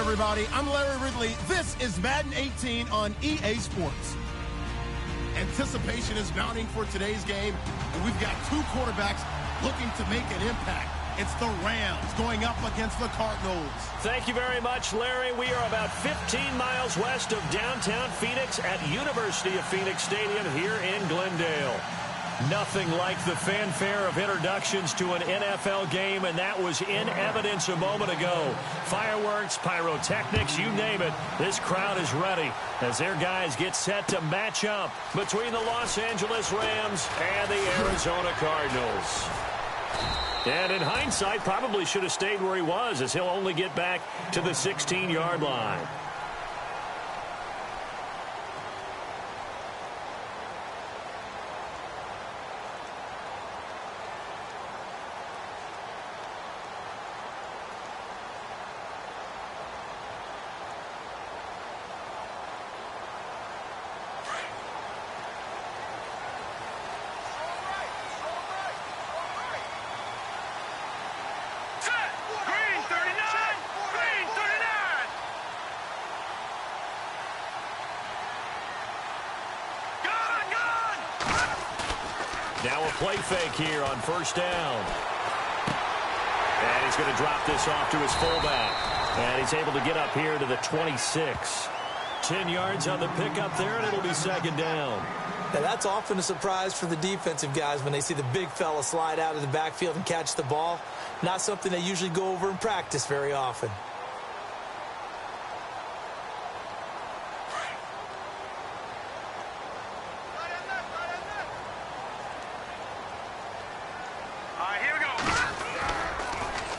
everybody. I'm Larry Ridley. This is Madden 18 on EA Sports. Anticipation is mounting for today's game, and we've got two quarterbacks looking to make an impact. It's the Rams going up against the Cardinals. Thank you very much, Larry. We are about 15 miles west of downtown Phoenix at University of Phoenix Stadium here in Glendale. Nothing like the fanfare of introductions to an NFL game, and that was in evidence a moment ago. Fireworks, pyrotechnics, you name it. This crowd is ready as their guys get set to match up between the Los Angeles Rams and the Arizona Cardinals. And in hindsight, probably should have stayed where he was, as he'll only get back to the 16-yard line. Now a play fake here on first down. And he's going to drop this off to his fullback. And he's able to get up here to the 26. 10 yards on the pickup there, and it'll be second down. Now that's often a surprise for the defensive guys when they see the big fella slide out of the backfield and catch the ball. Not something they usually go over in practice very often.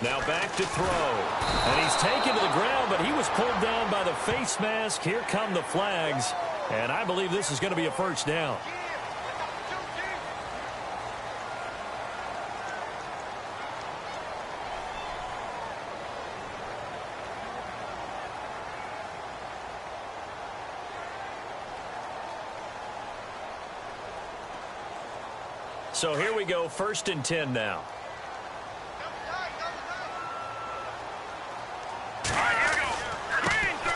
Now back to throw. And he's taken to the ground, but he was pulled down by the face mask. Here come the flags. And I believe this is going to be a first down. So here we go, 1st and 10 now.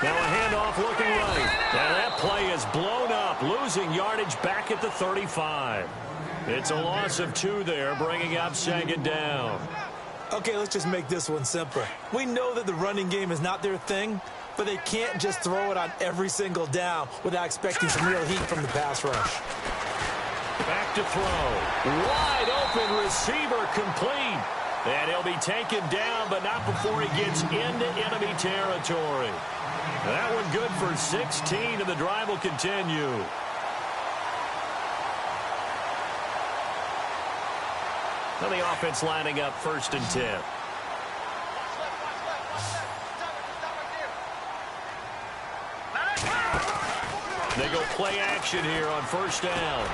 Now a handoff looking right. And that play is blown up, losing yardage back at the 35. It's a loss of 2 there, bringing up second down. Okay, let's just make this one simpler. We know that the running game is not their thing, but they can't just throw it on every single down without expecting some real heat from the pass rush. Back to throw. Wide open receiver complete. And he'll be taken down, but not before he gets into enemy territory. That one good for 16, and the drive will continue. Now the offense lining up 1st and 10. They go play action here on first down.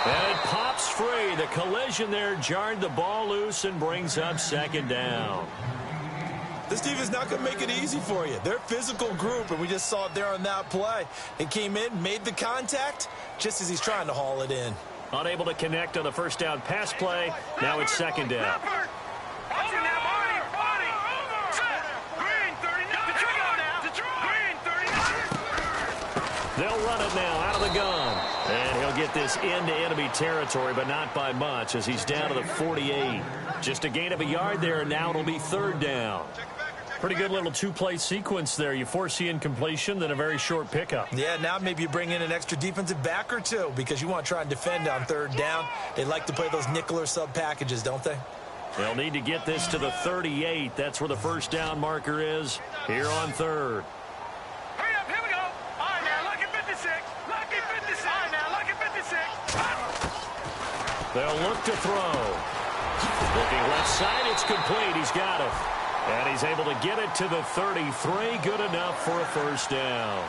And it pops free. The collision there jarred the ball loose and brings up second down. This team is not going to make it easy for you. They're a physical group, and we just saw it there on that play. It came in, made the contact, just as he's trying to haul it in. Unable to connect on the first down pass play. Now it's second down. They'll run it now out of the gun. And he'll get this into enemy territory, but not by much as he's down to the 48. Just a gain of a yard there, and now it'll be 3rd down. Pretty good little 2-play sequence there. You foresee incompletion, then a very short pickup. Yeah, now maybe you bring in an extra defensive back or two because you want to try and defend on 3rd down. They like to play those nickel or sub packages, don't they? They'll need to get this to the 38. That's where the first down marker is here on 3rd. Hurry up, here we go. All right, now, lucky 56. Lucky 56. All right, now, lucky 56. They'll look to throw. Looking left side, it's complete. He's got it. And he's able to get it to the 33. Good enough for a first down.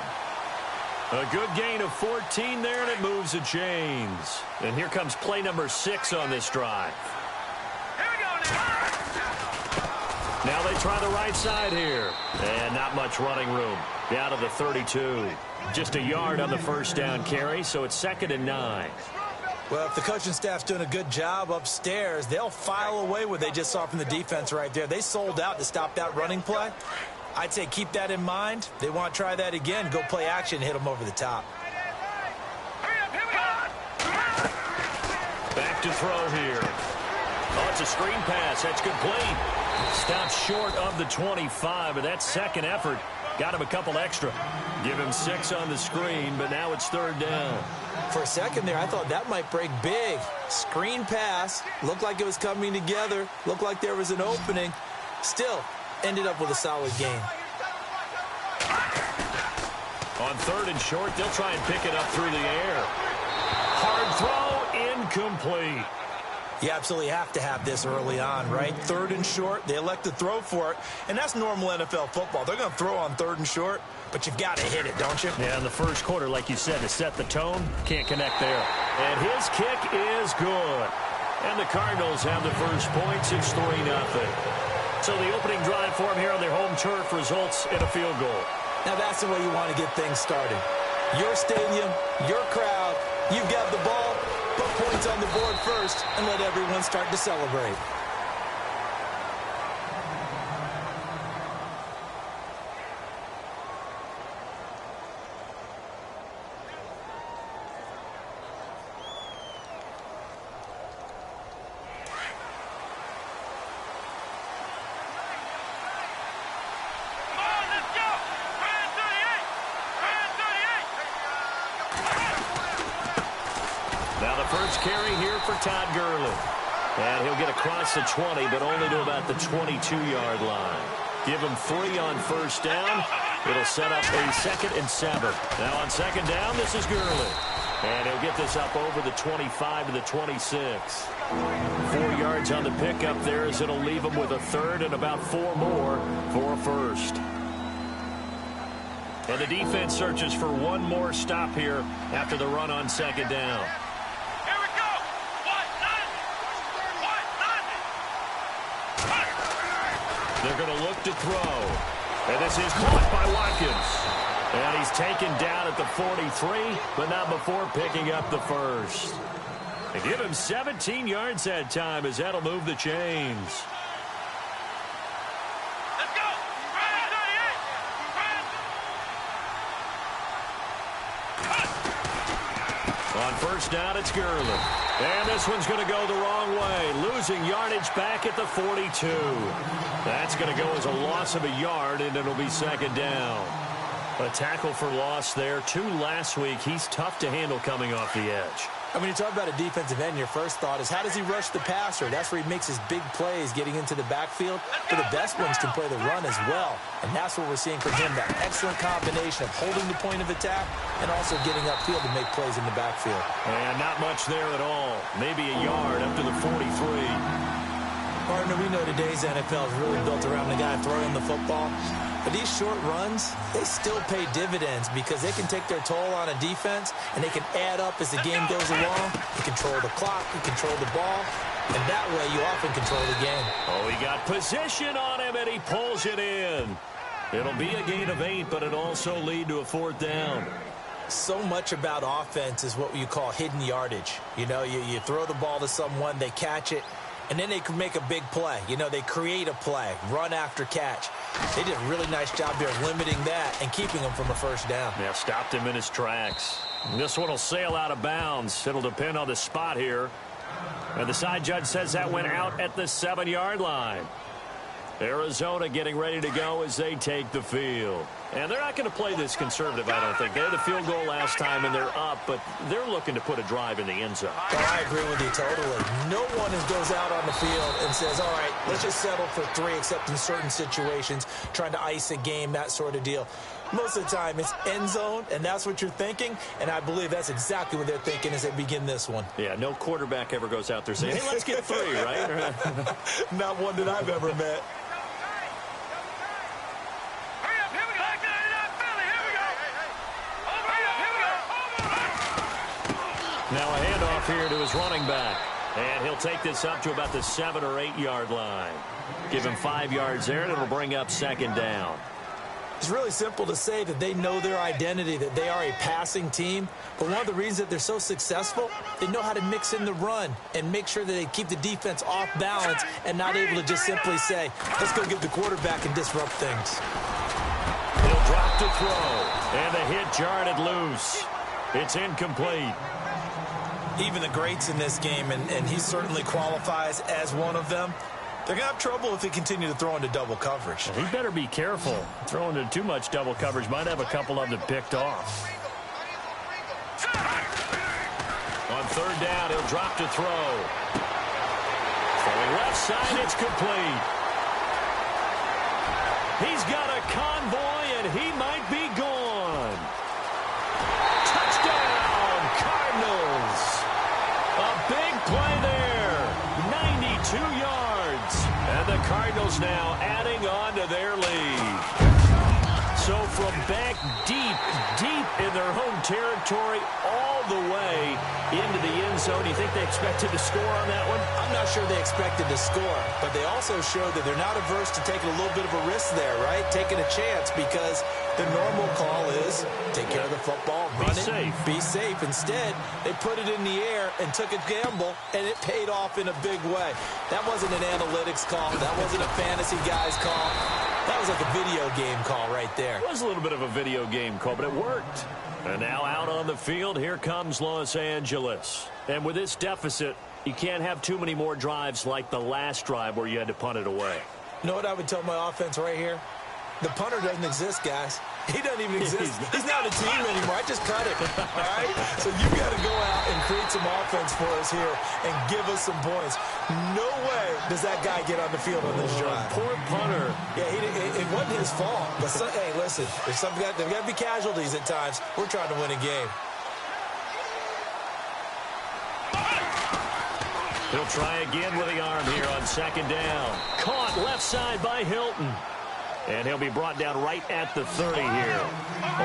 A good gain of 14 there, and it moves the chains. And here comes play number 6 on this drive. Here we go now. Now they try the right side here. And not much running room. Down to the 32. Just a yard on the first down carry, so it's 2nd and 9. Well, if the coaching staff's doing a good job upstairs, they'll file away what they just saw from the defense right there. They sold out to stop that running play. I'd say keep that in mind. They want to try that again. Go play action, hit them over the top. Back to throw here. Oh, it's a screen pass. That's complete. Stopped short of the 25, but that second effort got him a couple extra. Give him 6 on the screen, but now it's 3rd down. For a second there, I thought that might break big. Screen pass. Looked like it was coming together. Looked like there was an opening. Still, ended up with a solid game. On 3rd and short, they'll try and pick it up through the air. Hard throw, incomplete. You absolutely have to have this early on, right? 3rd and short, they elect to throw for it, and that's normal NFL football. They're going to throw on 3rd and short, but you've got to hit it, don't you? Yeah, in the first quarter, like you said, to set the tone, can't connect there. And his kick is good. And the Cardinals have the first points. It's 3-0. So the opening drive for them here on their home turf results in a field goal. Now that's the way you want to get things started. Your stadium, your crowd, you've got the ball, put points on the board first, and let everyone start to celebrate. Now the first carry here for Todd Gurley. And he'll get across the 20, but only to about the 22-yard line. Give him 3 on first down. It'll set up a 2nd and 7. Now on 2nd down, this is Gurley. And he'll get this up over the 25 to the 26. 4 yards on the pickup there as it'll leave him with a 3rd and about 4 more for a first. And the defense searches for one more stop here after the run on 2nd down. They're going to look to throw. And this is caught by Watkins. And he's taken down at the 43, but not before picking up the first. They give him 17 yards that time as that'll move the chains. Let's go. On first down, it's Gurley. And this one's going to go the wrong way. Losing yardage back at the 42. That's going to go as a loss of a yard, and it'll be 2nd down. A tackle for loss there. 2 last week. He's tough to handle coming off the edge. When you talk about a defensive end, your first thought is how does he rush the passer? That's where he makes his big plays getting into the backfield. But the best ones can play the run as well. And that's what we're seeing from him, that excellent combination of holding the point of attack and also getting upfield to make plays in the backfield. And not much there at all. Maybe a yard up to the 43. Partner, we know today's NFL is really built around the guy throwing the football. But these short runs, they still pay dividends because they can take their toll on a defense and they can add up as the game goes along. You control the clock, you control the ball, and that way you often control the game. Oh, he got position on him and he pulls it in. It'll be a gain of 8, but it'll also lead to a 4th down. So much about offense is what you call hidden yardage. You know, you throw the ball to someone, they catch it, and then they can make a big play. You know, they create a play, run after catch. They did a really nice job there limiting that and keeping him from a first down. Yeah, stopped him in his tracks. This one will sail out of bounds. It'll depend on the spot here. And the side judge says that went out at the 7-yard line. Arizona getting ready to go as they take the field. And they're not going to play this conservative, I don't think. They had a field goal last time, and they're up, but they're looking to put a drive in the end zone. Oh, I agree with you totally. No one goes out on the field and says, all right, let's just settle for 3, except in certain situations, trying to ice a game, that sort of deal. Most of the time, it's end zone, and that's what you're thinking, and I believe that's exactly what they're thinking as they begin this one. Yeah, no quarterback ever goes out there saying, hey, let's get 3, right? Not one that I've ever met. Now a handoff here to his running back. And he'll take this up to about the 7- or 8-yard line. Give him 5 yards there, and it'll bring up 2nd down. It's really simple to say that they know their identity, that they are a passing team. But one of the reasons that they're so successful, they know how to mix in the run and make sure that they keep the defense off balance and not able to just simply say, let's go get the quarterback and disrupt things. Drop to throw. And the hit jarred it loose. It's incomplete. Even the greats in this game, and he certainly qualifies as one of them, they're going to have trouble if they continue to throw into double coverage. Well, he better be careful. Throwing into too much double coverage might have a couple of them picked off. On third down, he'll drop to throw. Throwing left side, it's complete. He's got a convoy, and he might be gone. Touchdown, Cardinals. A big play there. 92 yards. And the Cardinals now adding on to their lead. So from back deep in their home territory all the way into the end zone, you think they expected to score on that one? I'm not sure they expected to score, but they also showed that they're not averse to taking a little bit of a risk there, right? Taking a chance, because the normal call is take care of the football, run it, be safe. Instead, they put it in the air and took a gamble, and it paid off in a big way. That wasn't an analytics call. That wasn't a fantasy guy's call. That was like a video game call right there. It was a little bit of a video game call, but it worked. And now out on the field, here comes Los Angeles. And with this deficit, you can't have too many more drives like the last drive where you had to punt it away. You know what I would tell my offense right here? The punter doesn't exist, guys. He doesn't even exist. He's not a team anymore. I just cut it. All right? So you got to go out and create some offense for us here and give us some points. No way does that guy get on the field on this drive. Poor punter. Yeah, it wasn't his fault. But hey, listen, there's got to be casualties at times. We're trying to win a game. He'll try again with the arm here on second down. Caught left side by Hilton. And he'll be brought down right at the 30 here.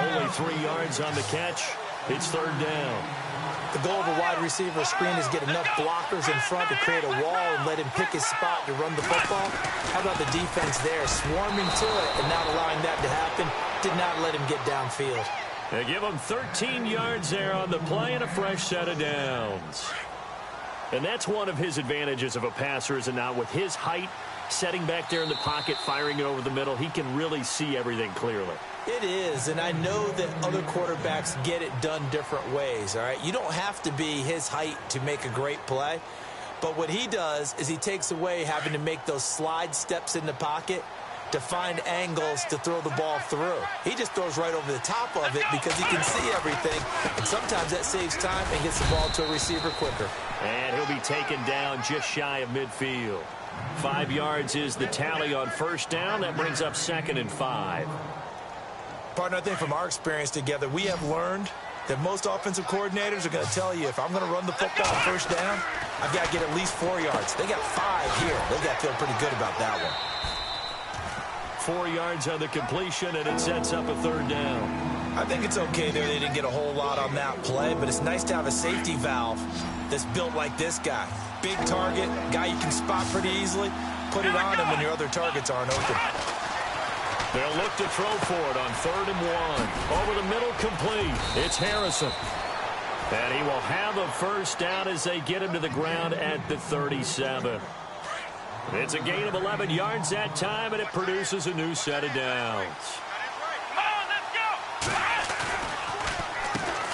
Only 3 yards on the catch. It's third down. The goal of a wide receiver screen is get enough blockers in front to create a wall and let him pick his spot to run the football. How about the defense there, swarming to it and not allowing that to happen? Did not let him get downfield. They give him 13 yards there on the play and a fresh set of downs. And that's one of his advantages of a passer, is it not? With his height, setting back there in the pocket, firing it over the middle, he can really see everything clearly. It is, and I know that other quarterbacks get it done different ways, all right? You don't have to be his height to make a great play, but what he does is he takes away having to make those slide steps in the pocket to find angles to throw the ball through. He just throws right over the top of it because he can see everything, and sometimes that saves time and gets the ball to a receiver quicker. And he'll be taken down just shy of midfield. 5 yards is the tally on first down. That brings up 2nd and 5. Partner, I think from our experience together, we have learned that most offensive coordinators are going to tell you, if I'm going to run the football on first down, I've got to get at least 4 yards. They got 5 here. They got to feel pretty good about that one. 4 yards on the completion, and it sets up a third down. I think it's okay there. They didn't get a whole lot on that play, but it's nice to have a safety valve that's built like this guy. Big target, guy you can spot pretty easily. Put it on him when your other targets aren't open. They'll look to throw for it on 3rd and 1. Over the middle, complete. It's Harrison. And he will have a first down as they get him to the ground at the 37. It's a gain of 11 yards that time, and it produces a new set of downs.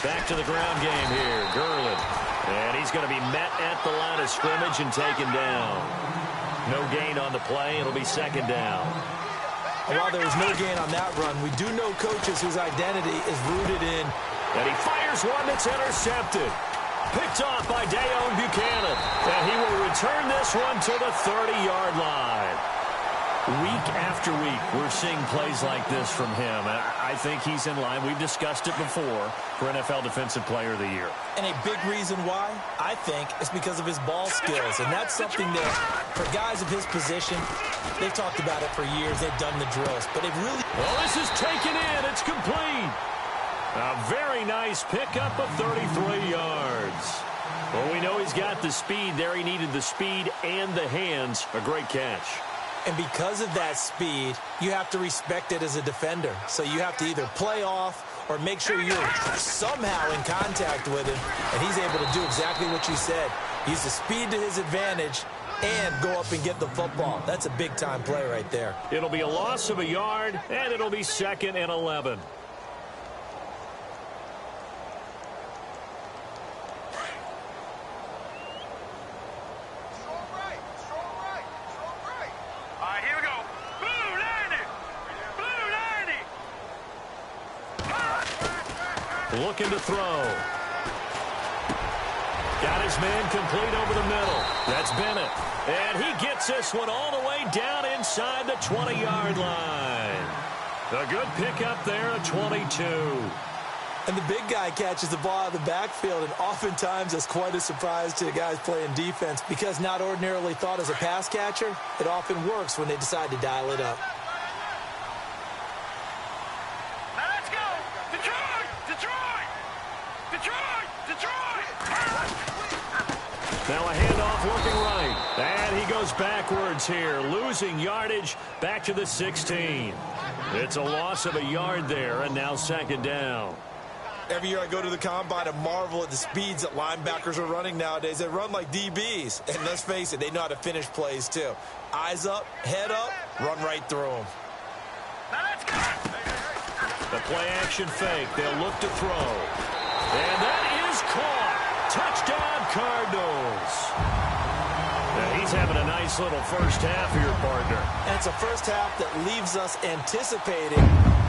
Back to the ground game here. Gurley. And he's going to be met at the line of scrimmage and taken down. No gain on the play. It'll be 2nd down. While there was no gain on that run, we do know coaches whose identity is rooted in. And he fires one that's intercepted. Picked off by Dayon Buchanan. And he will return this one to the 30-yard line. Week after week, we're seeing plays like this from him. And I think he's in line. We've discussed it before for NFL Defensive Player of the Year. And a big reason why, I think, is because of his ball skills. And that's something that, for guys of his position, they've talked about it for years. They've done the drills. But they've really... Well, this is taken in. It's complete. A very nice pickup of 33 yards. Well, we know he's got the speed there. He needed the speed and the hands. A great catch. And because of that speed, you have to respect it as a defender. So you have to either play off or make sure you're somehow in contact with him. And he's able to do exactly what you said. Use the speed to his advantage and go up and get the football. That's a big-time play right there. It'll be a loss of a yard, and it'll be 2nd and 11. Looking to throw. Got his man complete over the middle. That's Bennett. And he gets this one all the way down inside the 20-yard line. A good pickup there at 22. And the big guy catches the ball out of the backfield, and oftentimes it's quite a surprise to the guys playing defense because not ordinarily thought as a pass catcher, it often works when they decide to dial it up. Now a handoff working right. And he goes backwards here, losing yardage back to the 16. It's a loss of a yard there, and now 2nd down. Every year I go to the combine and marvel at the speeds that linebackers are running nowadays. They run like DBs. And let's face it, they know how to finish plays too. Eyes up, head up, run right through them. The play action fake. They'll look to throw. And that is caught. Touchdown, Cardinals. Now he's having a nice little first half here, partner. And it's a first half that leaves us anticipating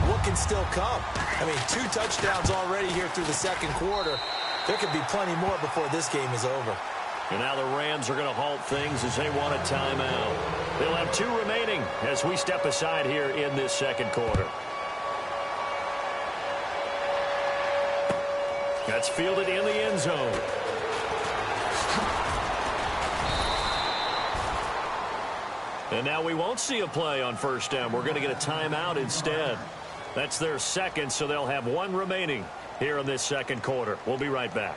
what can still come. I mean, 2 touchdowns already here through the 2nd quarter. There could be plenty more before this game is over. And now the Rams are going to halt things as they want a timeout. They'll have 2 remaining as we step aside here in this 2nd quarter. That's fielded in the end zone. And now we won't see a play on 1st down. We're going to get a timeout instead. That's their 2nd, so they'll have 1 remaining here in this 2nd quarter. We'll be right back.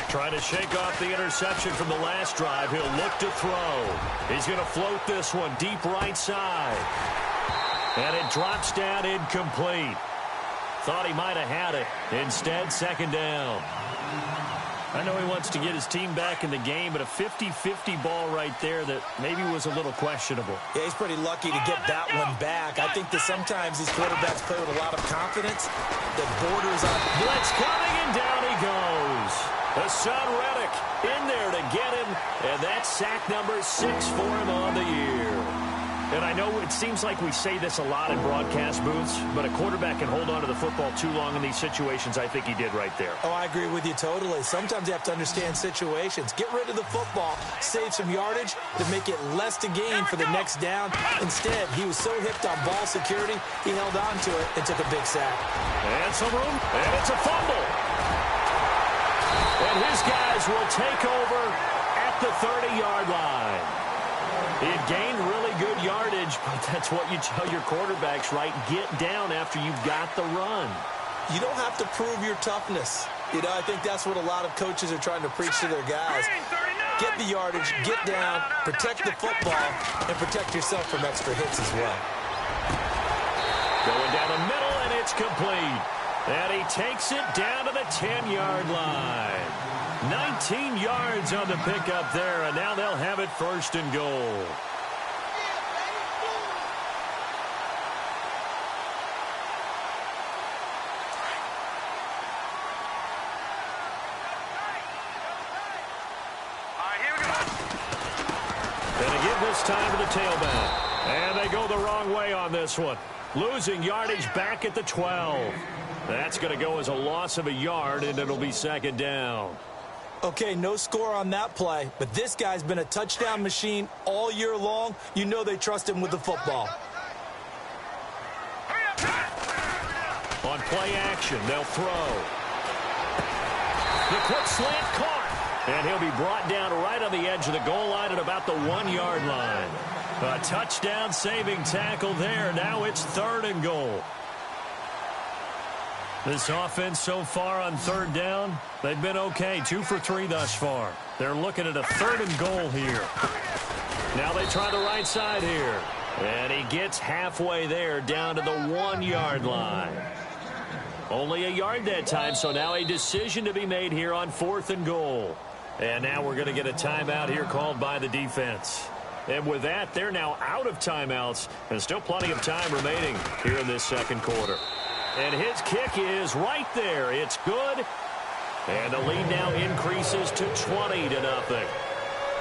Trying to shake off the interception from the last drive. He'll look to throw. He's going to float this one deep right side. And it drops down incomplete. Thought he might have had it. Instead, 2nd down. I know he wants to get his team back in the game, but a 50-50 ball right there that maybe was a little questionable. Yeah, he's pretty lucky to get that one back. I think that sometimes these quarterbacks play with a lot of confidence that borders on. Blitz coming, and down he goes. Hassan Reddick in there to get him, and that's sack number 6 for him on the year. And I know it seems like we say this a lot in broadcast booths, but a quarterback can hold on to the football too long in these situations. I think he did right there. Oh, I agree with you totally. Sometimes you have to understand situations. Get rid of the football, save some yardage to make it less to gain for the next down. Instead, he was so hipped on ball security, he held on to it and took a big sack. And some room, and it's a fumble. And his guys will take over at the 30-yard line. He had gained really good yardage, but that's what you tell your quarterbacks, right? Get down after you've got the run. You don't have to prove your toughness. You know, I think that's what a lot of coaches are trying to preach to their guys. Get the yardage, get down, protect the football, and protect yourself from extra hits as well. Going down the middle, and it's complete. And he takes it down to the 10-yard line. 19 yards on the pickup there, and now they'll have it 1st and goal. And again this time to the tailback. And they go the wrong way on this one. Losing yardage back at the 12. That's going to go as a loss of a yard, and it'll be 2nd down. Okay, no score on that play, but this guy's been a touchdown machine all year long. You know they trust him with the football. On play action, they'll throw. The quick slant caught, and he'll be brought down right on the edge of the goal line at about the 1-yard line. A touchdown saving tackle there. Now it's 3rd and goal. This offense so far on 3rd down, they've been okay. 2 for 3 thus far. They're looking at a 3rd and goal here. Now they try the right side here. And he gets halfway there, down to the 1-yard line. Only a yard that time, so now a decision to be made here on 4th and goal. And now we're going to get a timeout here called by the defense. And with that, they're now out of timeouts, and still plenty of time remaining here in this second quarter. And his kick is right there. It's good. And the lead now increases to 20-0.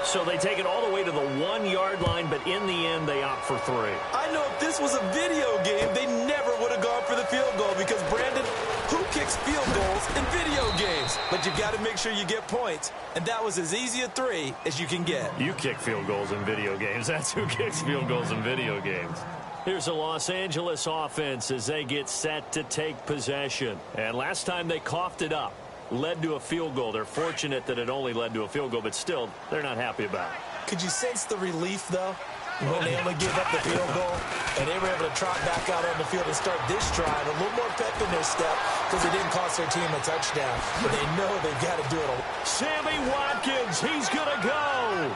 So they take it all the way to the 1-yard line, but in the end, they opt for 3. I know if this was a video game, they never would have gone for the field goal because, Brandon, who kicks field goals in video games? But you've got to make sure you get points, and that was as easy a 3 as you can get. You kick field goals in video games. That's who kicks field goals in video games. Here's a Los Angeles offense as they get set to take possession. And last time they coughed it up. Led to a field goal. They're fortunate that it only led to a field goal, but still, they're not happy about it. Could you sense the relief, though, when they only gave up the field goal and they were able to trot back out on the field and start this drive a little more pep in their step because it didn't cost their team a touchdown, but they know they've got to do it. Sammy Watkins, he's going to go.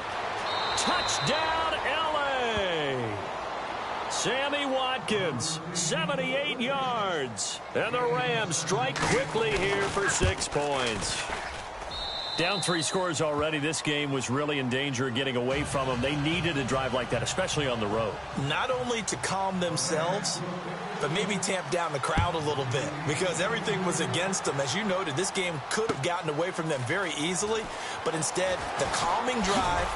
Touchdown, L.A. Sammy Watkins, 78 yards. And the Rams strike quickly here for 6 points. Down 3 scores already. This game was really in danger of getting away from them. They needed a drive like that, especially on the road. Not only to calm themselves, but maybe tamp down the crowd a little bit because everything was against them. As you noted, this game could have gotten away from them very easily, but instead, the calming drive,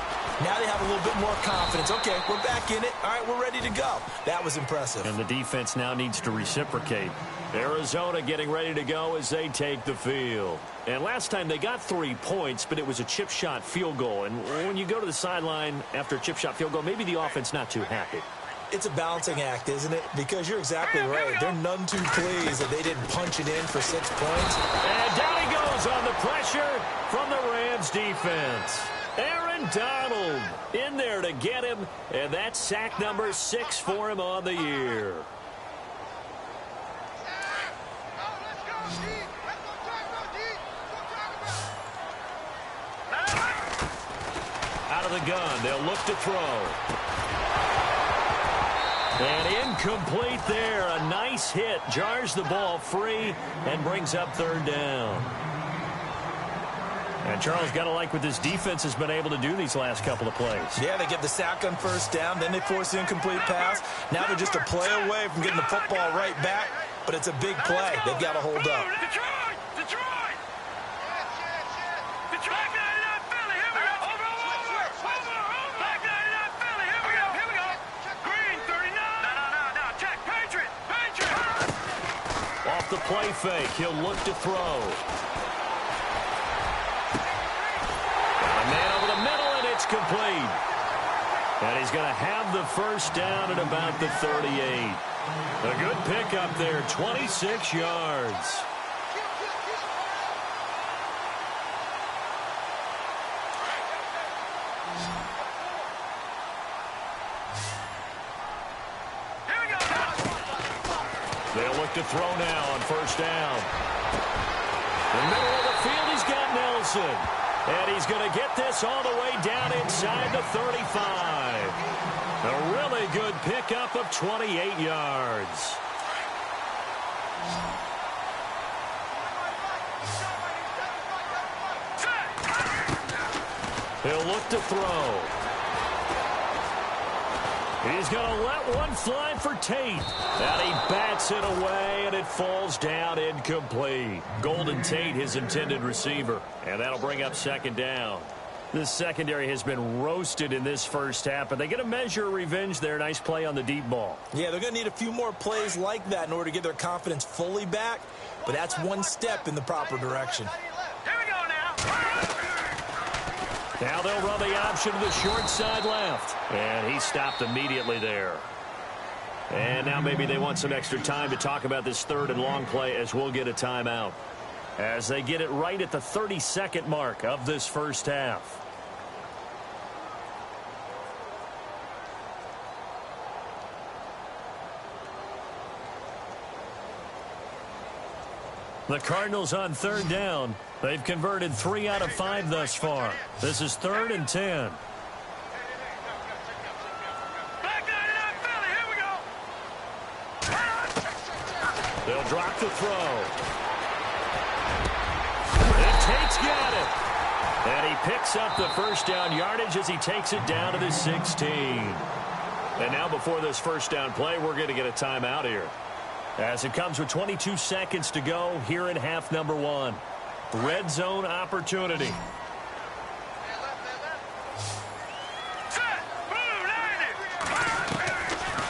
now they have a little bit more confidence. Okay, we're back in it. All right, we're ready to go. That was impressive. And the defense now needs to reciprocate. Arizona getting ready to go as they take the field. And last time they got 3 points, but it was a chip shot field goal. And when you go to the sideline after a chip shot field goal, maybe the offense not too happy. It's a balancing act, isn't it? Because you're exactly right. They're none too pleased that they didn't punch it in for 6 points. And down he goes on the pressure from the Rams defense. Aaron Donald in there to get him, and that's sack number 6 for him on the year. Out of the gun, they'll look to throw. And incomplete there. A nice hit. Jars the ball free and brings up 3rd down. And Charles, got to like what this defense has been able to do these last couple of plays. Yeah, they get the sack on 1st down, then they force the incomplete pass. Now they're just a play away from getting the football right back, but it's a big play. They've got to hold up. Detroit! Detroit! Detroit! Back 99 Philly, here we go! Over! Back 99 Philly, here we go! Green, 39! No, check! Patriot! Off the play fake, he'll look to throw. Man over the middle, and it's complete. And he's going to have the 1st down at about the 38. A good pickup there, 26 yards. They'll look to throw now on 1st down. In the middle of the field, he's got Nelson. And he's going to get this all the way down inside the 35. A really good pickup of 28 yards. He'll look to throw. He's going to let one fly for Tate. And he bats it away, and it falls down incomplete. Golden Tate, his intended receiver. And that'll bring up 2nd down. This secondary has been roasted in this 1st half, but they get a measure of revenge there. Nice play on the deep ball. Yeah, they're going to need a few more plays like that in order to get their confidence fully back, but that's one step in the proper direction. Here we go now! Now they'll run the option to the short side left. And he stopped immediately there. And now maybe they want some extra time to talk about this 3rd and long play as we'll get a timeout. As they get it right at the 32nd mark of this 1st half. The Cardinals on 3rd down. They've converted 3 out of 5 thus far. This is 3rd and 10. Back 99 Philly, They'll drop the throw. And Tate's got it. And he picks up the first down yardage as he takes it down to the 16. And now before this first down play, we're going to get a timeout here. As it comes with 22 seconds to go here in half number 1. Red zone opportunity.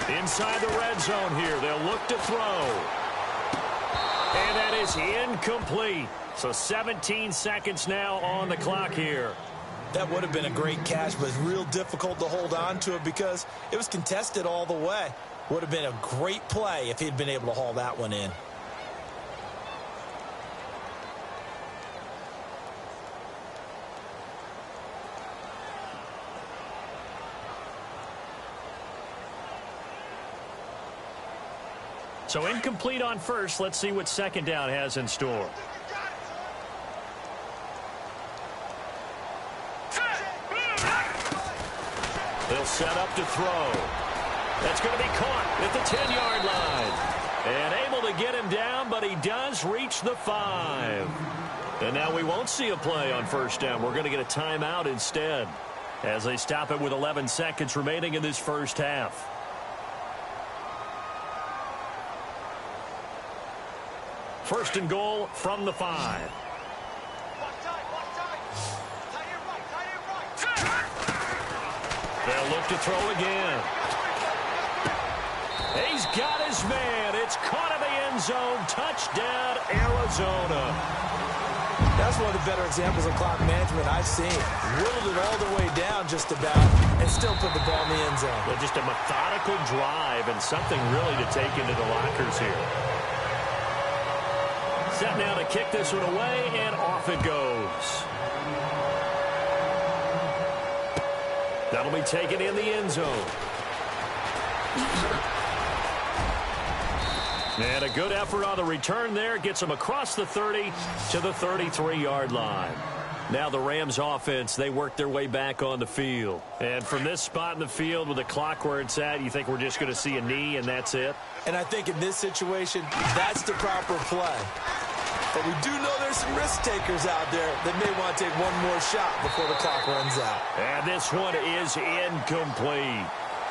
Inside the red zone here. They'll look to throw. And that is incomplete. So 17 seconds now on the clock here. That would have been a great catch, but it's real difficult to hold on to it because it was contested all the way. Would have been a great play if he'd been able to haul that one in. So incomplete on first. Let's see what second down has in store. They'll set up to throw. That's going to be caught at the 10-yard line. And able to get him down, but he does reach the 5. And now we won't see a play on first down. We're going to get a timeout instead as they stop it with 11 seconds remaining in this first half. First and goal from the 5. They'll look to throw again. He's got his man. It's caught in the end zone. Touchdown, Arizona. That's one of the better examples of clock management I've seen. Whittled it all the way down just about and still put the ball in the end zone. Well, just a methodical drive and something really to take into the lockers here. Set now to kick this one away, and off it goes. That'll be taken in the end zone. And a good effort on the return there. Gets them across the 30 to the 33-yard line. Now the Rams offense, they work their way back on the field. And from this spot in the field with the clock where it's at, you think we're just going to see a knee and that's it? And I think in this situation, that's the proper play. But we do know there's some risk takers out there that may want to take one more shot before the clock runs out. And this one is incomplete.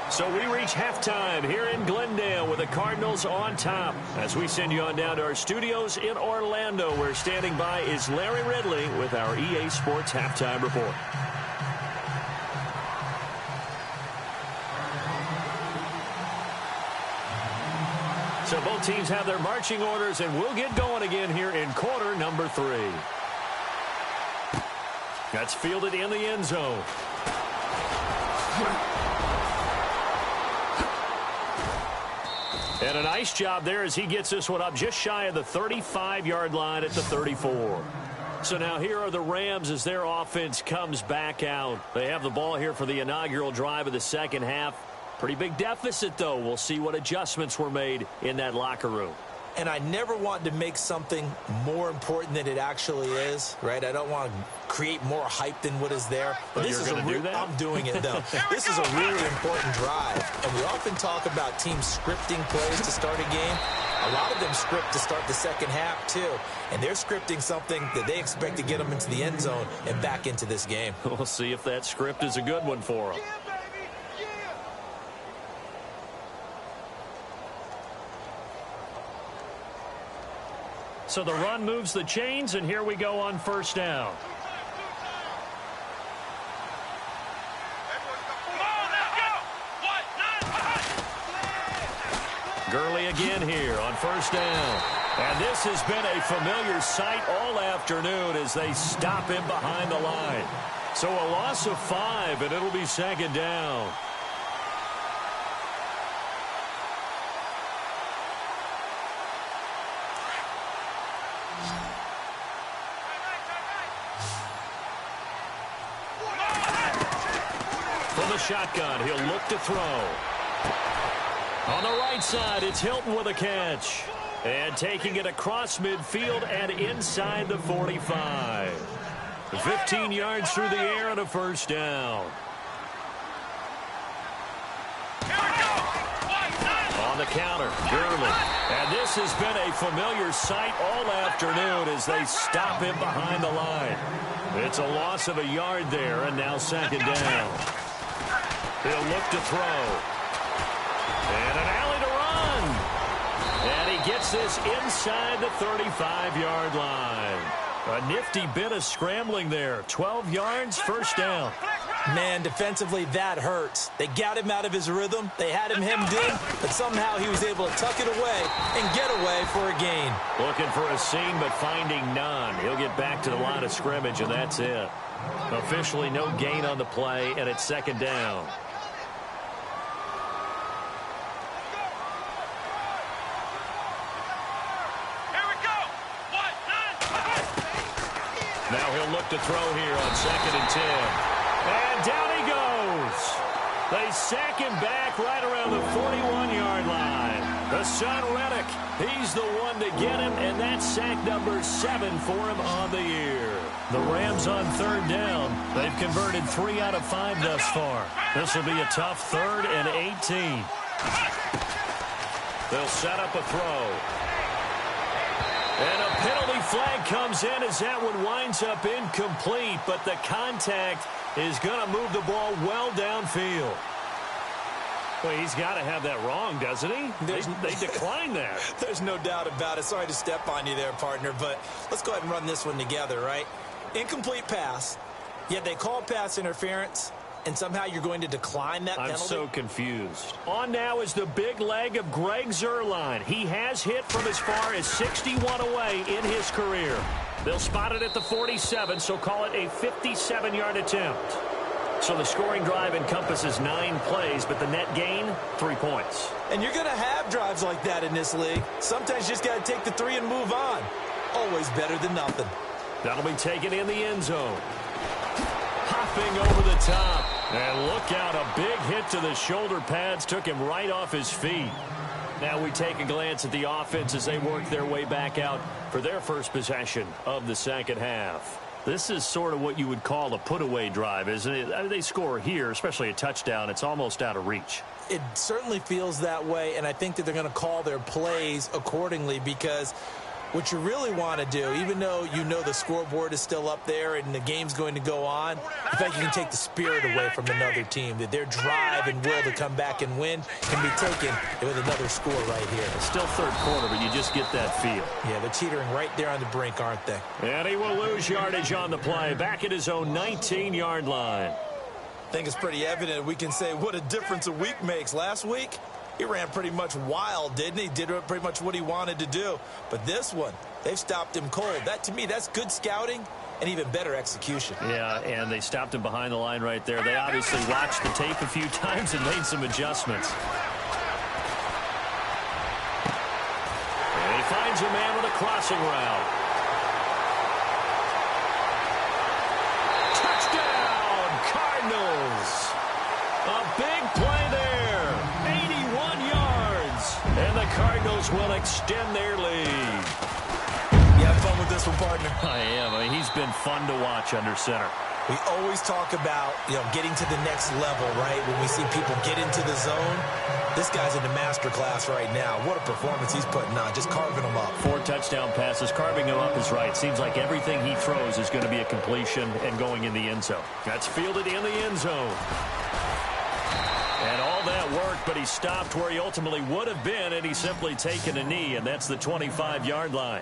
So we reach halftime here in Glendale with the Cardinals on top. As we send you on down to our studios in Orlando, where standing by is Larry Ridley with our EA Sports Halftime Report. So both teams have their marching orders, and we'll get going again here in quarter number 3. That's fielded in the end zone. And a nice job there as he gets this one up just shy of the 35-yard line at the 34. So now here are the Rams as their offense comes back out. They have the ball here for the inaugural drive of the second half. Pretty big deficit, though. We'll see what adjustments were made in that locker room. And I never want to make something more important than it actually is, right? I don't want to create more hype than what is there. But this is going to do that? I'm doing it, though. This is a really important drive. And we often talk about teams scripting plays to start a game. A lot of them script to start the second half, too. And they're scripting something that they expect to get them into the end zone and back into this game. We'll see if that script is a good one for them. So the run moves the chains, and here we go on first down. Gurley again here on first down. And this has been a familiar sight all afternoon as they stop him behind the line. So a loss of 5, and it'll be second down. From the shotgun, he'll look to throw. On the right side, it's Hilton with a catch. And taking it across midfield and inside the 45. 15 yards through the air and a first down. On the counter, Gurley. And this has been a familiar sight all afternoon as they stop him behind the line. It's a loss of a yard there, and now second down. He'll look to throw. And an alley to run. And he gets this inside the 35-yard line. A nifty bit of scrambling there. 12 yards, first down. Man, defensively, that hurts. They got him out of his rhythm. They had him hemmed in, but somehow he was able to tuck it away and get away for a gain. Looking for a seam, but finding none. He'll get back to the line of scrimmage, and that's it. Officially no gain on the play, and it's second down. Now he'll look to throw here on 2nd and 10. And down he goes. They sack him back right around the 41-yard line. The son, Reddick, he's the one to get him, and that's sack number 7 for him on the year. The Rams on third down. They've converted 3 out of 5 thus far. This will be a tough 3rd and 18. They'll set up a throw. And a penalty flag comes in as that one winds up incomplete, but the contact is going to move the ball well downfield. Well, he's got to have that wrong, doesn't he? They decline that. There's no doubt about it. Sorry to step on you there, partner, but let's go ahead and run this one together, right? Incomplete pass, yet they call pass interference, and somehow you're going to decline that penalty? I'm so confused. On now is the big leg of Greg Zuerlein. He has hit from as far as 61 away in his career. They'll spot it at the 47, so call it a 57-yard attempt. So the scoring drive encompasses 9 plays, but the net gain, 3 points. And you're going to have drives like that in this league. Sometimes you just got to take the 3 and move on. Always better than nothing. That'll be taken in the end zone. Hopping over the top. And look out, a big hit to the shoulder pads took him right off his feet. Now we take a glance at the offense as they work their way back out for their first possession of the second half. This is sort of what you would call a put-away drive, isn't it? I mean, they score here, especially a touchdown. It's almost out of reach. It certainly feels that way, and I think that they're going to call their plays accordingly because what you really want to do, even though you know the scoreboard is still up there and the game's going to go on, in fact, you can take the spirit away from another team, that their drive and will to come back and win can be taken with another score right here. It's still third quarter, but you just get that feel. Yeah, they're teetering right there on the brink, aren't they? And he will lose yardage on the play, back at his own 19-yard line. I think it's pretty evident we can say what a difference a week makes. Last week, he ran pretty much wild, didn't he? Did pretty much what he wanted to do. But this one, they've stopped him cold. That, to me, that's good scouting and even better execution. Yeah, and they stopped him behind the line right there. They obviously watched the tape a few times and made some adjustments. And he finds a man with a crossing route. Touchdown, Cardinals. A big play there. 81 yards. And the Cardinals will extend their lead. You have fun with this one, partner? I am. I mean, he's been fun to watch under center. We always talk about, getting to the next level, right? When we see people get into the zone, this guy's in the master class right now. What a performance he's putting on, just carving them up. 4 touchdown passes. Carving him up is right. Seems like everything he throws is going to be a completion and going in the end zone. That's fielded in the end zone. And all that worked, but he stopped where he ultimately would have been, and he's simply taken a knee, and that's the 25-yard line.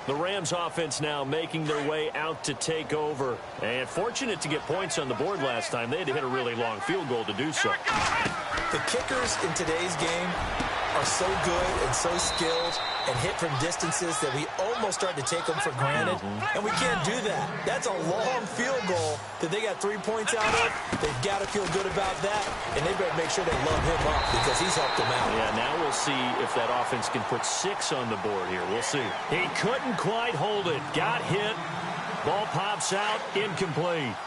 The Rams offense now making their way out to take over. And fortunate to get points on the board last time. They had to hit a really long field goal to do so. The kickers in today's game are so good and so skilled and hit from distances that we almost start to take them for granted. And we can't do that. That's a long field goal that they got 3 points out of. They've got to feel good about that, and they better make sure they love him up because he's helped them out. Yeah, now we'll see if that offense can put 6 on the board here. We'll see. He couldn't quite hold it. Got hit. Ball pops out. Incomplete.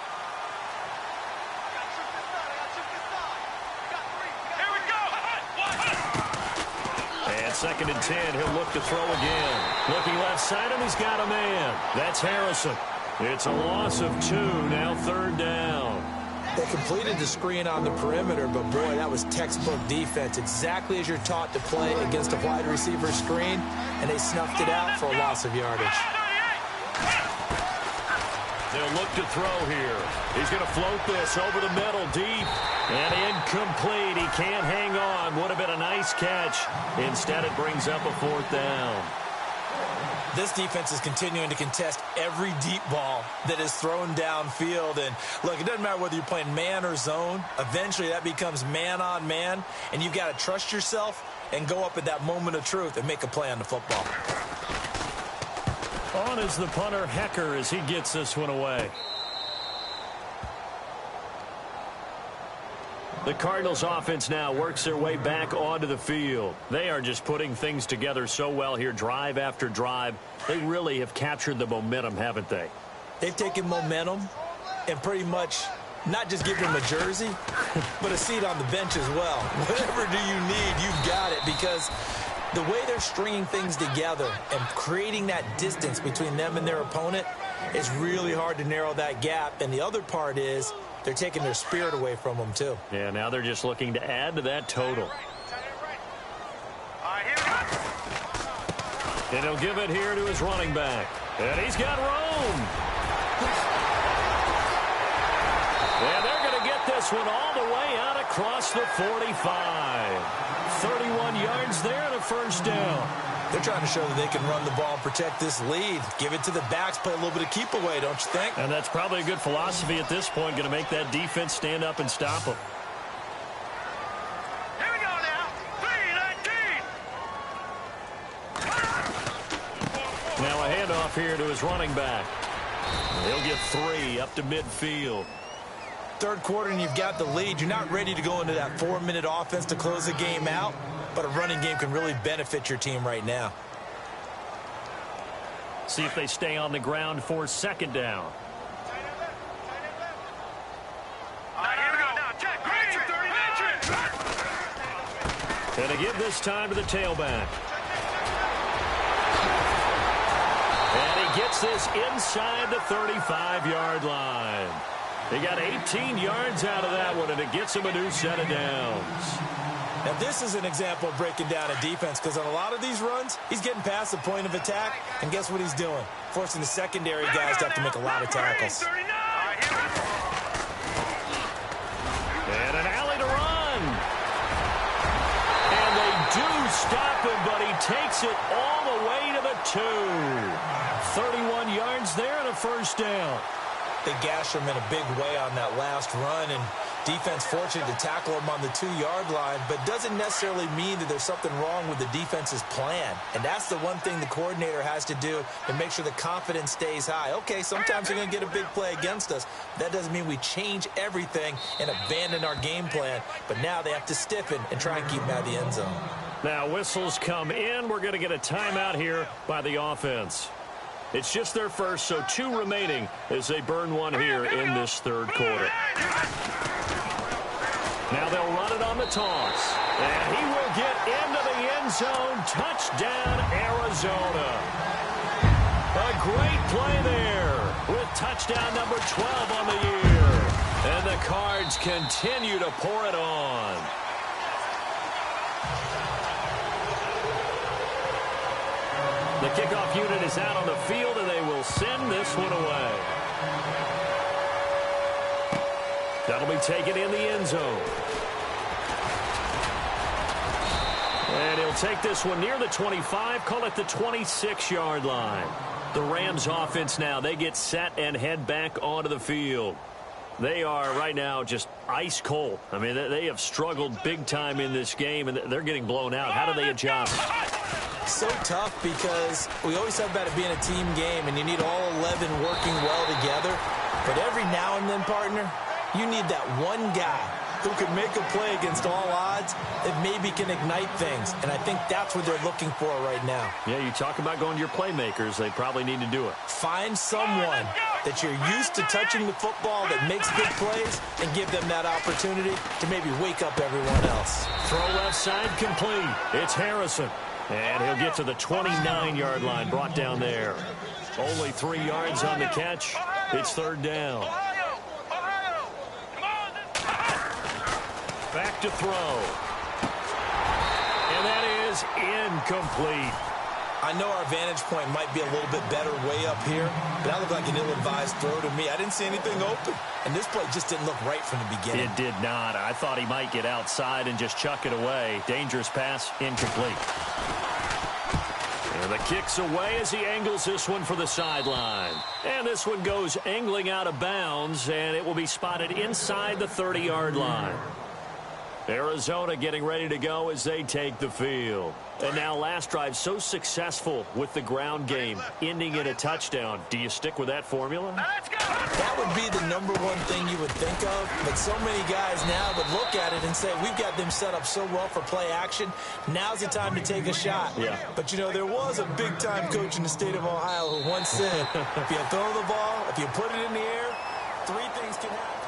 Second and 10, he'll look to throw again. Looking left side, and he's got a man. That's Harrison. It's a loss of 2, now third down. They completed the screen on the perimeter, but boy, that was textbook defense. Exactly as you're taught to play against a wide receiver screen, and they snuffed it out for a loss of yardage. They'll look to throw here. He's going to float this over the middle, deep, and incomplete. He can't hang on. Would have been a nice catch. Instead, it brings up a 4th down. This defense is continuing to contest every deep ball that is thrown downfield. And, look, it doesn't matter whether you're playing man or zone. Eventually, that becomes man-on-man, and you've got to trust yourself and go up at that moment of truth and make a play on the football. On is the punter, Hecker, as he gets this one away. The Cardinals offense now works their way back onto the field. They are just putting things together so well here, drive after drive. They really have captured the momentum, haven't they? They've taken momentum and pretty much not just give them a jersey, but a seat on the bench as well. Whatever do you need, you've got it, because the way they're stringing things together and creating that distance between them and their opponent, it's really hard to narrow that gap. And the other part is they're taking their spirit away from them, too. Yeah, now they're just looking to add to that total. And he'll give it here to his running back. And he's got room. And they're going to get this one all the way out across the 45. 31 yards there and a 1st down. They're trying to show that they can run the ball and protect this lead. Give it to the backs, play a little bit of keep away, don't you think? And that's probably a good philosophy at this point, going to make that defense stand up and stop them. Here we go now. 3-19. Now a handoff here to his running back. He'll get 3 up to midfield. Third quarter and you've got the lead. You're not ready to go into that 4-minute offense to close the game out, but a running game can really benefit your team right now. See if they stay on the ground for 2nd down. Here we go. Now, check. And to give this time to the tailback. And he gets this inside the 35-yard line. He got 18 yards out of that one, and it gets him a new set of downs. Now, this is an example of breaking down a defense, because on a lot of these runs, he's getting past the point of attack, and guess what he's doing? Forcing the secondary guys to have to make a lot of tackles. And an alley to run. And they do stop him, but he takes it all the way to the 2. 31 yards there and a 1st down. They gashed him in a big way on that last run, and defense fortunate to tackle him on the 2-yard line, but doesn't necessarily mean that there's something wrong with the defense's plan. And that's the one thing the coordinator has to do to make sure the confidence stays high. Okay, sometimes they're going to get a big play against us. That doesn't mean we change everything and abandon our game plan, but now they have to stiffen and try and keep him out of the end zone. Now whistles come in. We're going to get a timeout here by the offense. It's just their first, so 2 remaining as they burn one here in this 3rd quarter. Now they'll run it on the toss. And he will get into the end zone. Touchdown, Arizona. A great play there with touchdown number 12 on the year. And the Cards continue to pour it on. The kickoff unit is out on the field, and they will send this one away. That'll be taken in the end zone. And he'll take this one near the 25, call it the 26-yard line. The Rams offense now, they get set and head back onto the field. They are right now just ice cold. I mean, they have struggled big time in this game, and they're getting blown out. How do they adjust? So tough, because we always talk about it being a team game, and you need all 11 working well together. But every now and then, partner, you need that one guy who can make a play against all odds that maybe can ignite things. And I think that's what they're looking for right now. Yeah, you talk about going to your playmakers. They probably need to do it. Find someone that you're used to touching the football that makes big plays and give them that opportunity to maybe wake up everyone else. Throw left side complete. It's Harrison. And he'll get to the 29-yard line, brought down there. Only 3 yards on the catch. It's 3rd down. Ohio! Come on! Back to throw. And that is incomplete. I know our vantage point might be a little bit better way up here, but that looked like an ill-advised throw to me. I didn't see anything open, and this play just didn't look right from the beginning. It did not. I thought he might get outside and just chuck it away. Dangerous pass, incomplete. And the kick's away as he angles this one for the sideline. And this one goes angling out of bounds, and it will be spotted inside the 30-yard line. Arizona getting ready to go as they take the field. And now last drive so successful with the ground game, ending in a touchdown. Do you stick with that formula? That would be the number one thing you would think of, but so many guys now would look at it and say, we've got them set up so well for play action. Now's the time to take a shot. Yeah. But, you know, there was a big-time coach in the state of Ohio who once said, if you throw the ball, if you put it in the air, three things can happen.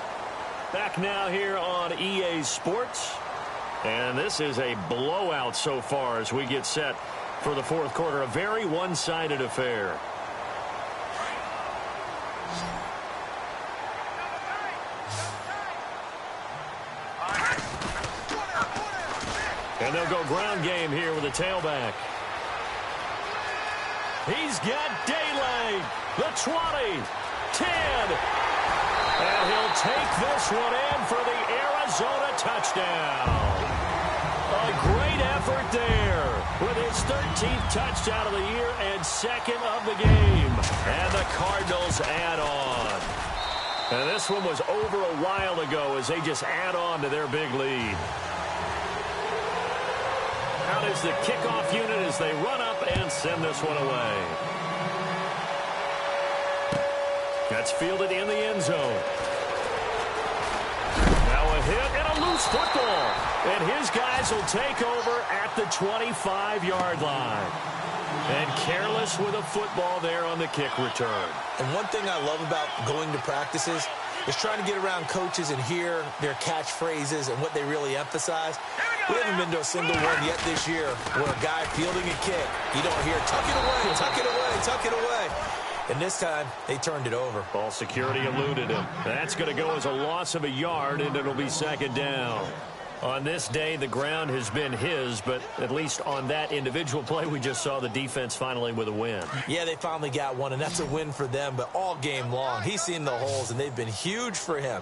Back now here on EA Sports. And this is a blowout so far as we get set for the fourth quarter. A very one-sided affair. And they'll go ground game here with a tailback. He's got daylight. The 20, 10. And he'll take this one in for the Arizona touchdown. A great effort there with his 13th touchdown of the year and second of the game. And the Cardinals add on. And this one was over a while ago as they just add on to their big lead. Out is the kickoff unit as they run up and send this one away. That's fielded in the end zone. Now a hit and a loose football. And his guys will take over at the 25-yard line. And careless with a football there on the kick return. And one thing I love about going to practices is trying to get around coaches and hear their catchphrases and what they really emphasize. We haven't been to a single one yet this year where a guy fielding a kick, you don't hear, tuck it away, tuck it away, tuck it away. And this time, they turned it over. Ball security eluded him. That's going to go as a loss of a yard, and it'll be second down. On this day, the ground has been his, but at least on that individual play, we just saw the defense finally with a win. Yeah, they finally got one, and that's a win for them, but all game long, he's seen the holes, and they've been huge for him.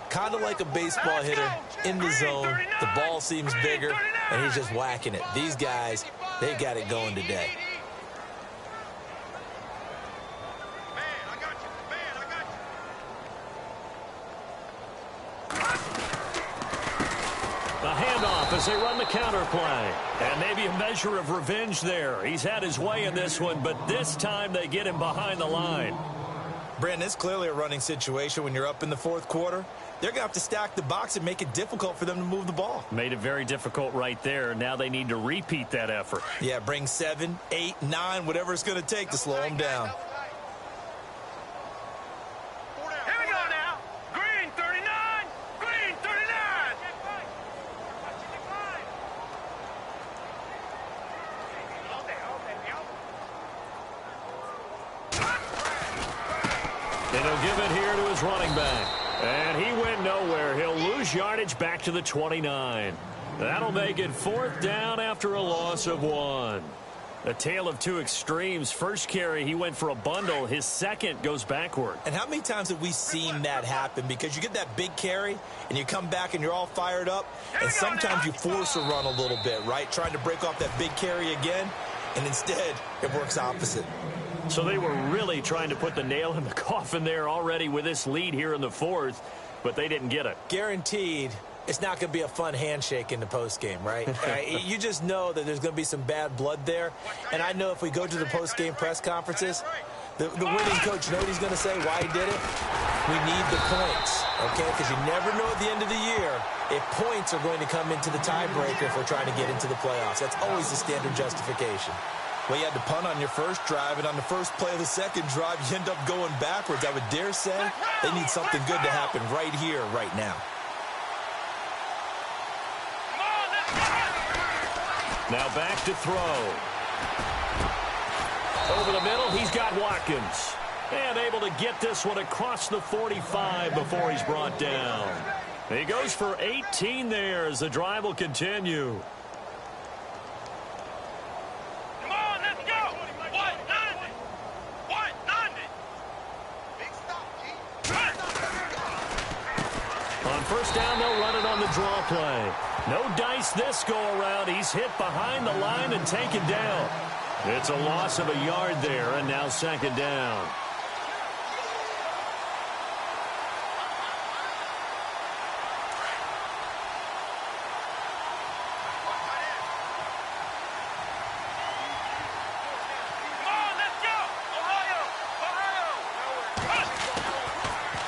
Kind of like a baseball hitter in the zone. The ball seems bigger, and he's just whacking it. These guys, they got it going today. The handoff as they run the counter play. And maybe a measure of revenge there. He's had his way in this one, but this time they get him behind the line. Brandon, it's clearly a running situation when you're up in the fourth quarter. They're going to have to stack the box and make it difficult for them to move the ball. Made it very difficult right there. Now they need to repeat that effort. Yeah, bring 7, 8, 9, whatever it's going to take to slow them down. Here we go now. Green 39. Green 39. And he'll give it here to his running back. And he went nowhere. He'll lose yardage back to the 29. That'll make it fourth down after a loss of 1. A tale of two extremes. First carry, he went for a bundle. His second goes backward. And how many times have we seen that happen? Because you get that big carry, and you come back, and you're all fired up, and sometimes you force a run a little bit, right? Trying to break off that big carry again, and instead, it works opposite. So they were really trying to put the nail in the coffin there already with this lead here in the fourth, but they didn't get it. Guaranteed, it's not going to be a fun handshake in the postgame, right? You just know that there's going to be some bad blood there. And I know if we go to the postgame press conferences, the winning coach, you know what he's going to say, why he did it? We need the points, okay? Because you never know at the end of the year if points are going to come into the tiebreaker if we're trying to get into the playoffs. That's always the standard justification. Well, you had to punt on your first drive, and on the first play of the second drive, you end up going backwards. I would dare say they need something good to happen right here, right now. Now back to throw. Over the middle, he's got Watkins. And able to get this one across the 45 before he's brought down. He goes for 18 there as the drive will continue. Come on, let's go. 190. 190. Big stop, G. On first down, they'll run it on the draw play. No dice this go-around. He's hit behind the line and taken down. It's a loss of a yard there, and now second down.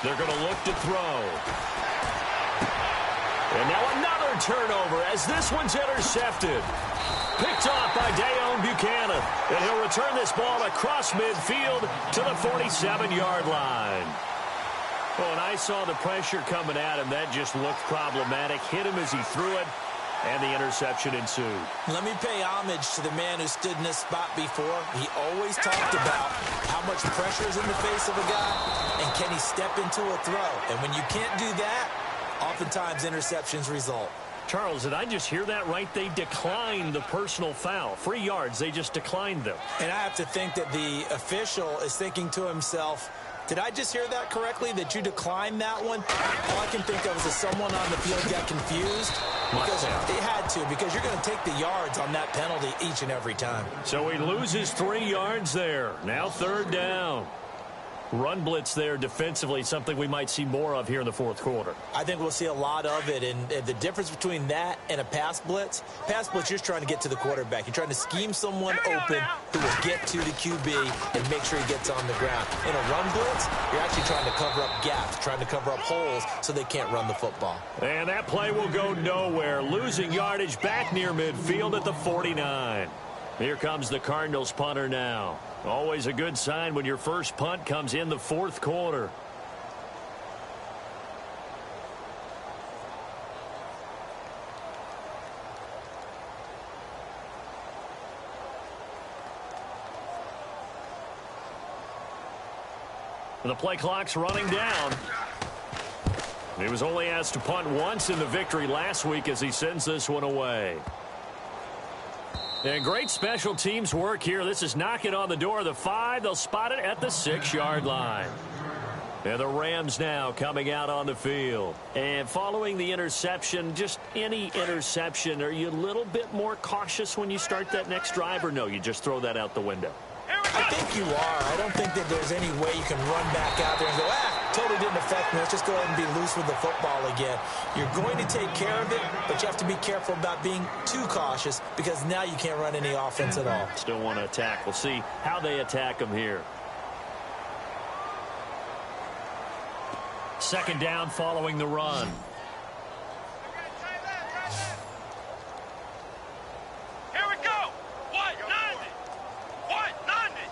They're going to look to throw. And now another turnover as this one's intercepted. Picked off by Dayon Buchanan. And he'll return this ball across midfield to the 47-yard line. Well, when I saw the pressure coming at him, that just looked problematic. Hit him as he threw it, and the interception ensued. Let me pay homage to the man who stood in this spot before. He always talked about how much pressure is in the face of a guy, and can he step into a throw. And when you can't do that, oftentimes interceptions result. Charles, did I just hear that right? They declined the personal foul. 3 yards, they just declined them. And I have to think that the official is thinking to himself, did I just hear that correctly, that you declined that one? All I can think of is that someone on the field got confused. Because they had to, because you're going to take the yards on that penalty each and every time. So he loses 3 yards there. Now third down. Run blitz there defensively, something we might see more of here in the fourth quarter. I think we'll see a lot of it, and the difference between that and a pass blitz, you're just trying to get to the quarterback. You're trying to scheme someone open who will get to the QB and make sure he gets on the ground. In a run blitz, you're actually trying to cover up gaps, trying to cover up holes so they can't run the football. And that play will go nowhere, losing yardage back near midfield at the 49. Here comes the Cardinals punter now. Always a good sign when your first punt comes in the fourth quarter. The play clock's running down. He was only asked to punt once in the victory last week as he sends this one away. And great special teams work here. This is knocking on the door of the 5. They'll spot it at the 6-yard line. And the Rams now coming out on the field. And following the interception, just any interception, are you a little bit more cautious when you start that next drive, or no, you just throw that out the window? I think you are. I don't think that there's any way you can run back out there and go, totally didn't affect me. Let's just go ahead and be loose with the football again. You're going to take care of it, but you have to be careful about being too cautious because now you can't run any offense at all. Still want to attack. We'll see how they attack them here. Second down following the run. Here we go. 190. 190.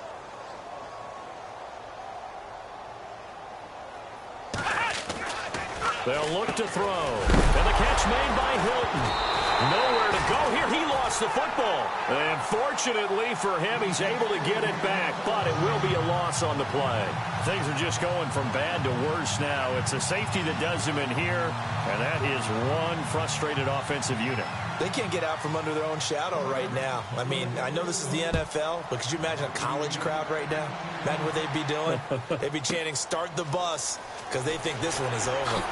They'll look to throw. And the catch made by Hilton. Nowhere to go here. He lost the football. And fortunately for him, he's able to get it back, but it will be a loss on the play. Things are just going from bad to worse now. It's a safety that does him in here, and that is one frustrated offensive unit. They can't get out from under their own shadow right now. I mean, I know this is the NFL, but could you imagine a college crowd right now? Imagine what they'd be doing. They'd be chanting, "Start the bus," because they think this one is over.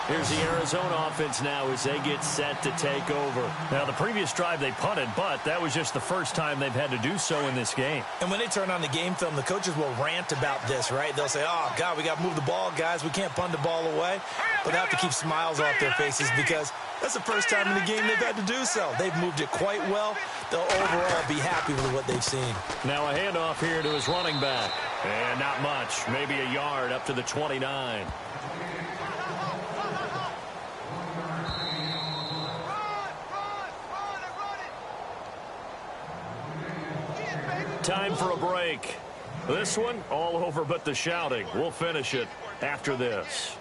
Here's the Arizona offense now as they get set to take over. Now, the previous drive they punted, but that was just the first time they've had to do so in this game. And when they turn on the game film, the coaches will rant about this, right? They'll say, oh, God, we got to move the ball, guys. We can't punt the ball away. But they have to keep smiles off their faces because that's the first time in the game they've had to do so. They've moved it quite well. They'll overall be happy with what they've seen. Now a handoff here to his running back. And not much, maybe a yard up to the 29. Time for a break. This one, all over but the shouting. We'll finish it after this.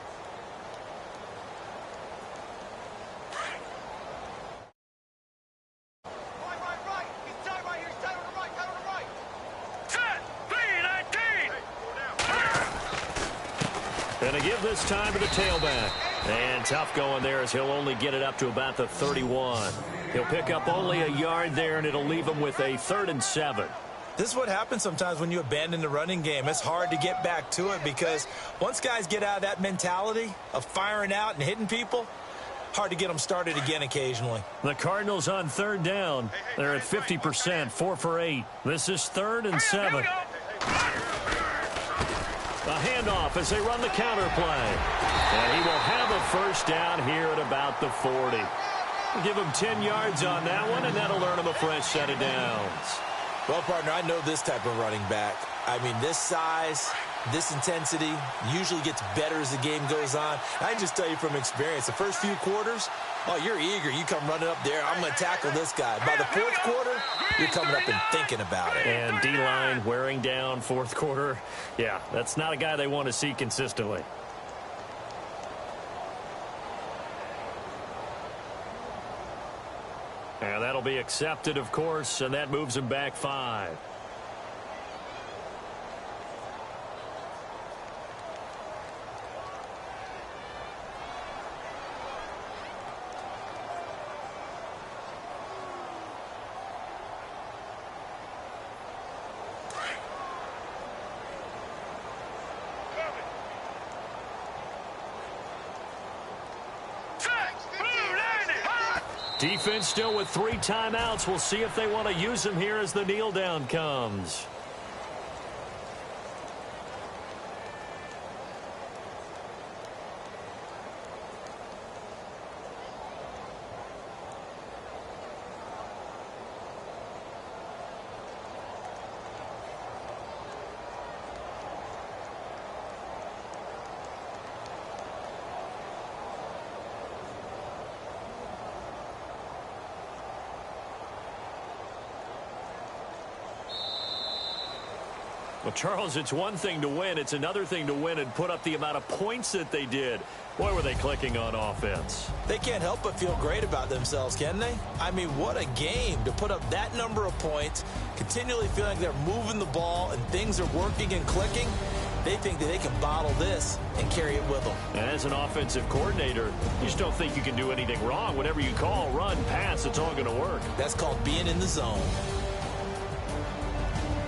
Going to give this time to the tailback. And tough going there as he'll only get it up to about the 31. He'll pick up only a yard there, and it'll leave him with a 3rd and 7. This is what happens sometimes when you abandon the running game. It's hard to get back to it because once guys get out of that mentality of firing out and hitting people, hard to get them started again occasionally. The Cardinals on 3rd down. They're at 50%, 4 for 8. This is 3rd and 7. A handoff as they run the counter play. And he will have a 1st down here at about the 40. Give him 10 yards on that one, and that'll earn him a fresh set of downs. Well, partner, I know this type of running back. I mean, this size, this intensity usually gets better as the game goes on. I can just tell you from experience, the first few quarters, oh, you're eager. You come running up there, I'm going to tackle this guy. By the 4th quarter, you're coming up and thinking about it. And D-line wearing down 4th quarter. Yeah, that's not a guy they want to see consistently. And that'll be accepted, of course, and that moves him back 5. Defense still with 3 timeouts. We'll see if they want to use them here as the kneel down comes. Well, Charles, it's one thing to win. It's another thing to win and put up the amount of points that they did. Boy, were they clicking on offense. They can't help but feel great about themselves, can they? I mean, what a game to put up that number of points, continually feeling like they're moving the ball and things are working and clicking. They think that they can bottle this and carry it with them. And as an offensive coordinator, you just don't think you can do anything wrong. Whatever you call, run, pass, it's all going to work. That's called being in the zone.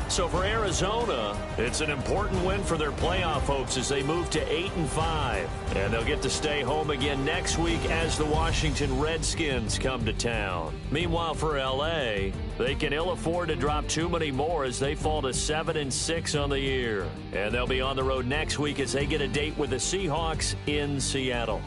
So for Arizona, it's an important win for their playoff hopes as they move to 8-5. And they'll get to stay home again next week as the Washington Redskins come to town. Meanwhile, for L.A., they can ill afford to drop too many more as they fall to 7-6 on the year. And they'll be on the road next week as they get a date with the Seahawks in Seattle.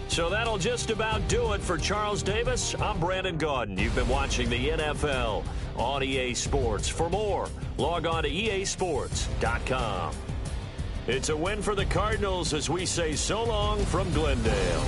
So that'll just about do it for Charles Davis. I'm Brandon Gaudin. You've been watching the NFL on EA Sports. For more, log on to easports.com. It's a win for the Cardinals as we say so long from Glendale.